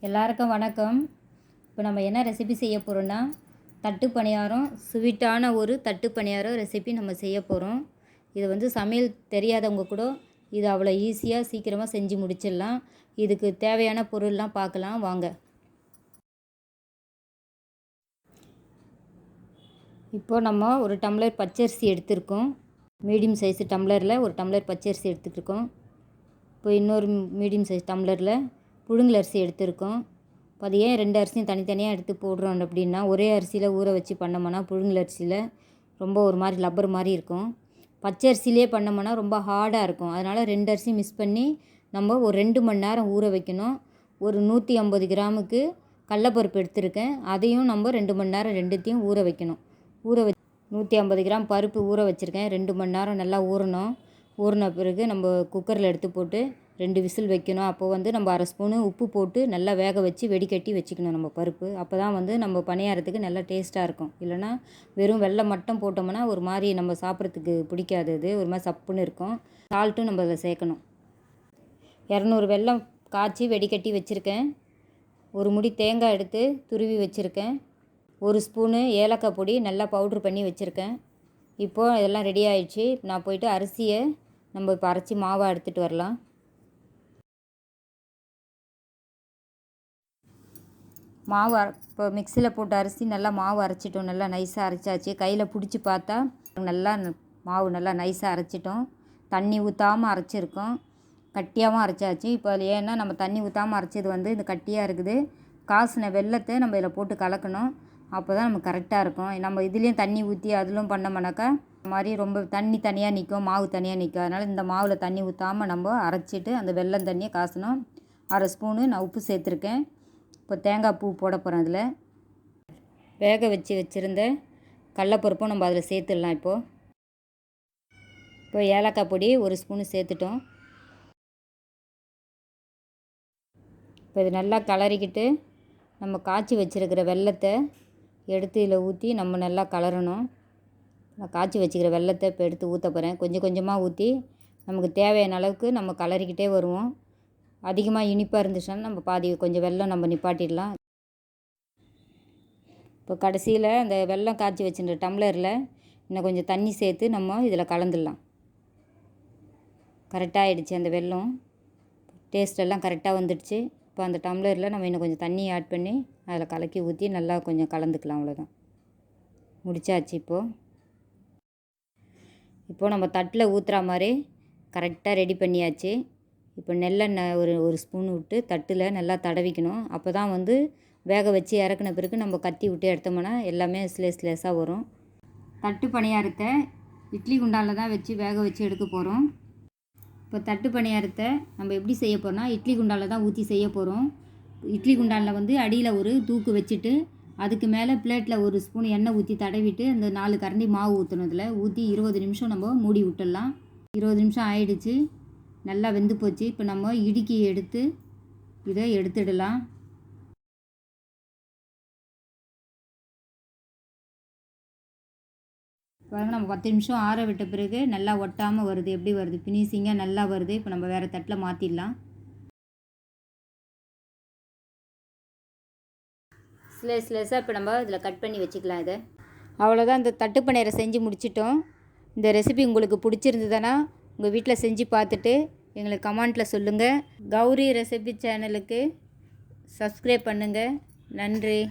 எல்லாருக்கும் வணக்கம். இப்போ நம்ம என்ன ரெசிபி செய்ய போகிறோன்னா, தட்டு பணியாரம், ஸ்வீட்டான ஒரு தட்டு பணியாரம் ரெசிபி நம்ம செய்ய போகிறோம். இது வந்து சமையல் தெரியாதவங்க கூட இது அவ்வளோ ஈஸியாக சீக்கிரமாக செஞ்சு முடிச்சிடலாம். இதுக்கு தேவையான பொருள்லாம் பார்க்கலாம் வாங்க. இப்போது நம்ம ஒரு டம்ளர் பச்சரிசி எடுத்திருக்கோம். மீடியம் சைஸ் டம்ளரில் ஒரு டம்ளர் பச்சரிசி எடுத்துகிட்ருக்கோம். இப்போ இன்னொரு மீடியம் சைஸ் டம்ளரில் புழுங்கல் அரிசி எடுத்திருக்கோம். இப்போ அது ஏன் 2 அரிசியும் தனித்தனியாக எடுத்து போடுறோம் அப்படின்னா, ஒரே அரிசியில் ஊற வச்சு பண்ணோம்னா புழுங்கல் அரிசியில் ரொம்ப ஒரு மாதிரி லப்பர் மாதிரி இருக்கும். பச்சை அரிசியிலே பண்ணோம்னா ரொம்ப ஹார்டாக இருக்கும். அதனால் 2 அரிசி மிக்ஸ் பண்ணி நம்ம ஒரு 2 மணி நேரம் ஊற வைக்கணும். ஒரு 150 கிராமுக்கு கடலப்பருப்பு எடுத்திருக்கேன். அதையும் நம்ம 2 மணி நேரம் ரெண்டுத்தையும் ஊற வைக்கணும். 150 கிராம் பருப்பு ஊற வச்சுருக்கேன். 2 மணி நேரம் நல்லா ஊறணும். ஊறின பிறகு நம்ம குக்கரில் எடுத்து போட்டு 2 விசில் வைக்கணும். அப்போ வந்து நம்ம 1/2 ஸ்பூனு உப்பு போட்டு நல்லா வேக வச்சு வெடிக்கட்டி வச்சுக்கணும் நம்ம பருப்பு. அப்போ தான் வந்து நம்ம பணியாரத்துக்கு நல்லா டேஸ்ட்டாக இருக்கும். இல்லைனா வெறும் வெல்லம் மட்டும் போட்டோம்னா ஒரு மாதிரி நம்ம சாப்பிட்றதுக்கு பிடிக்காது. அது ஒரு மாதிரி சப்புன்னு இருக்கும். சால்ட்டும் நம்ம அதில் சேர்க்கணும். 200 வெல்லம் காய்ச்சி வெடிக்கட்டி வச்சுருக்கேன். ஒரு முடி தேங்காய் எடுத்து துருவி வச்சுருக்கேன். 1 ஸ்பூனு ஏலக்காய் பொடி நல்லா பவுட்ரு பண்ணி வச்சுருக்கேன். இப்போது இதெல்லாம் ரெடி ஆகிடுச்சு. நான் போய்ட்டு அரிசியை நம்ம இப்போ அரைச்சி மாவாக எடுத்துகிட்டு வரலாம். மாவு இப்போ மிக்சியில் போட்டு அரிசி நல்லா மாவு அரைச்சிட்டோம். நல்லா நைஸாக அரைச்சாச்சு. கையில் பிடிச்சி பார்த்தா நல்லா மாவு நல்லா நைஸாக அரைச்சிட்டோம். தண்ணி ஊற்றாமல் அரைச்சிருக்கோம். கட்டியாகவும் அரைச்சாச்சு. இப்போ அது ஏன்னா நம்ம தண்ணி ஊற்றாமல் அரைச்சது வந்து இந்த கட்டியாக இருக்குது. காசின வெல்லத்தை நம்ம இதில் போட்டு கலக்கணும். அப்போ தான் நமக்கு கரெக்டாக இருக்கும். நம்ம இதுலேயும் தண்ணி ஊற்றி அதிலும் பண்ணோம்னாக்கா மாதிரி ரொம்ப தண்ணி தனியாக நிற்கும், மாவு தனியாக நிற்கும். அதனால் இந்த மாவில் தண்ணி ஊற்றாமல் நம்ம அரைச்சிட்டு அந்த வெல்லம் தண்ணியை காசணும். 1/2 ஸ்பூனு நான் உப்பு சேர்த்துருக்கேன். இப்போ தேங்காய் பூ போட போகிறேன். அதில் வேக வச்சுருந்த கடலப்பருப்பும் நம்ம அதில் சேர்த்துடலாம். இப்போ ஏலக்காய் பொடி 1 ஸ்பூனு சேர்த்துட்டோம். இப்போ இது நல்லா கலரிக்கிட்டு நம்ம காய்ச்சி வச்சுருக்கிற வெல்லத்தை எடுத்து இதில் ஊற்றி நம்ம நல்லா கலரணும். நான் காய்ச்சி வச்சுக்கிற வெல்லத்தை இப்போ எடுத்து ஊற்ற போகிறேன். கொஞ்சம் கொஞ்சமாக ஊற்றி நமக்கு தேவையான அளவுக்கு நம்ம கலரிக்கிட்டே வருவோம். அதிகமாக இனிப்பாக இருந்துச்சுன்னா நம்ம பாதி கொஞ்சம் வெல்லம் நம்ம நிப்பாட்டிடலாம். இப்போ கடைசியில் அந்த வெல்லம் காய்ச்சி வச்சுருந்த டம்ளரில் இன்னும் கொஞ்சம் தண்ணி சேர்த்து நம்ம இதில் கலந்துடலாம். கரெக்டாக ஆகிடுச்சு. அந்த வெல்லம் டேஸ்ட்டெல்லாம் கரெக்டாக வந்துடுச்சு. இப்போ அந்த டம்ளரில் நம்ம இன்னும் கொஞ்சம் தண்ணி ஆட் பண்ணி அதில் கலக்கி ஊற்றி நல்லா கொஞ்சம் கலந்துக்கலாம். அவ்வளோதான், முடிச்சாச்சு. இப்போது நம்ம தட்டில் ஊற்றுற மாதிரி கரெக்டாக ரெடி பண்ணியாச்சு. இப்போ நெல்லெண்ணெய் ஒரு ஸ்பூன் விட்டு தட்டில் நல்லா தடவிக்கணும். அப்போ தான் வந்து வேக வச்சு இறக்குன பிறகு நம்ம கத்தி விட்டு எடுத்தோம்னா எல்லாமே ஸ்லேஸாக வரும். தட்டு பணியாரத்தை இட்லி குண்டானில் தான் வச்சு வேக வச்சு எடுக்க போகிறோம். இப்போ தட்டு பணியாரத்தை நம்ம எப்படி செய்ய போகிறோம்னா, இட்லி குண்டானில் தான் ஊற்றி செய்ய போகிறோம். இட்லி குண்டானில் வந்து அடியில் ஒரு தூக்கு வச்சுட்டு அதுக்கு மேலே பிளேட்டில் 1 ஸ்பூன் எண்ணெய் ஊற்றி தடவிட்டு அந்த 4 கரண்டி மாவு ஊற்றணும். இதில் ஊற்றி 20 நிமிஷம் நம்ம மூடி விட்டுடலாம். 20 நிமிஷம் ஆயிடுச்சு. நல்லா வெந்து போச்சு. இப்போ நம்ம இடுக்கி எடுத்து இதை எடுத்துடலாம். பாருங்கள், நம்ம 10 நிமிஷம் ஆற விட்ட பிறகு நல்லா ஒட்டாமல் வருது. எப்படி வருது? ஃபினிஷிங்காக நல்லா வருது. இப்போ நம்ம வேறு தட்டில் மாற்றிடலாம். ஸ்லேஸாக இப்போ நம்ம இதில் கட் பண்ணி வச்சுக்கலாம். இதை அவ்வளோதான். இந்த தட்டு பணியாரம் செஞ்சு முடிச்சிட்டோம். இந்த ரெசிபி உங்களுக்கு பிடிச்சிருந்ததுன்னா உங்கள் வீட்டில் செஞ்சு பார்த்துட்டு எங்களுக்கு கமெண்ட்டில் சொல்லுங்கள். கௌரி ரெசிபி சேனலுக்கு சப்ஸ்கிரைப் பண்ணுங்கள். நன்றி.